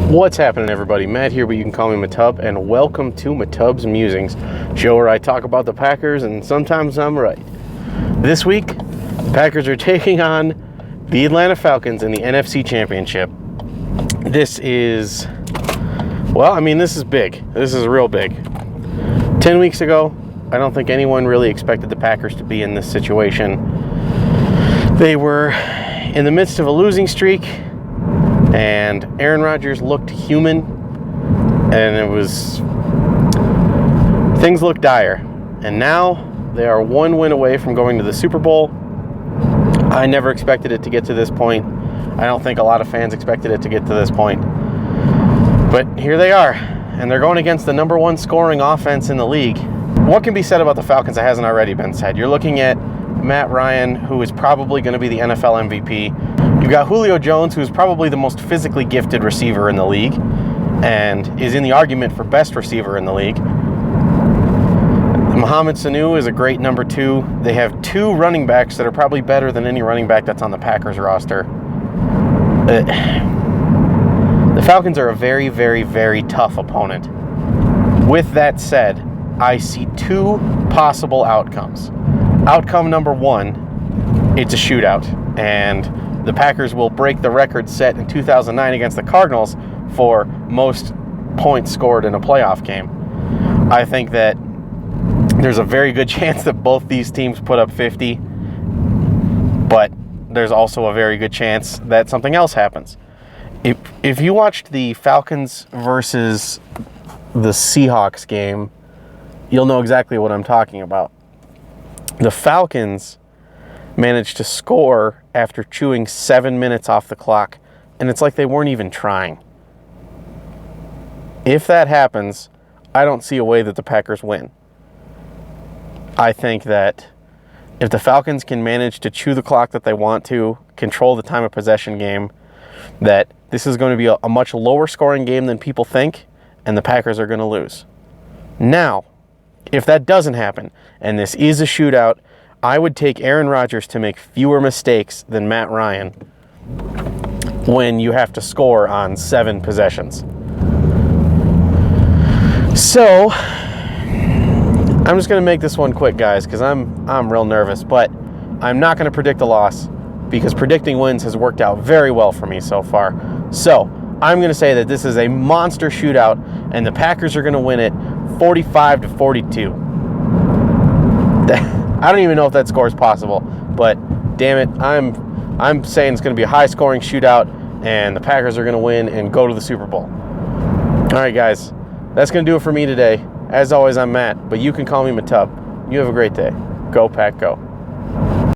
What's happening, everybody? Matt here, but you can call me Matub, and welcome to Matub's Musings, show where I talk about the Packers, and sometimes I'm right. This week, the Packers are taking on the Atlanta Falcons in the NFC Championship. This is, this is big. This is real big. 10 weeks ago, I don't think anyone really expected the Packers to be in this situation. They were in the midst of a losing streak, and Aaron Rodgers looked human, and things looked dire. And now they are one win away from going to the Super Bowl. I never expected it to get to this point. I don't think a lot of fans expected it to get to this point. But here they are, and they're going against the number one scoring offense in the league. What can be said about the Falcons that hasn't already been said? You're looking at Matt Ryan, who is probably going to be the NFL MVP. You've got Julio Jones, who is probably the most physically gifted receiver in the league and is in the argument for best receiver in the league. Mohamed Sanu is a great number two. They have two running backs that are probably better than any running back that's on the Packers roster. The Falcons are a very, very, very tough opponent. With that said, I see two possible outcomes. Outcome number one, it's a shootout, and the Packers will break the record set in 2009 against the Cardinals for most points scored in a playoff game. I think that there's a very good chance that both these teams put up 50, but there's also a very good chance that something else happens. If you watched the Falcons versus the Seahawks game, you'll know exactly what I'm talking about. The Falcons managed to score after chewing 7 minutes off the clock, and it's like they weren't even trying. If that happens, I don't see a way that the Packers win. I think that if the Falcons can manage to chew the clock that they want to, control the time of possession game, that this is going to be a much lower scoring game than people think, and the Packers are going to lose. Now, if that doesn't happen, and this is a shootout, I would take Aaron Rodgers to make fewer mistakes than Matt Ryan when you have to score on 7 possessions. So, I'm just going to make this one quick, guys, because I'm real nervous, but I'm not going to predict a loss because predicting wins has worked out very well for me so far. So, I'm going to say that this is a monster shootout, and the Packers are going to win it 45-42. I don't even know if that score is possible, but damn it, I'm saying it's going to be a high-scoring shootout, and the Packers are going to win and go to the Super Bowl. All right, guys, that's going to do it for me today. As always, I'm Matt, but you can call me Matub. You have a great day. Go, Pack, go.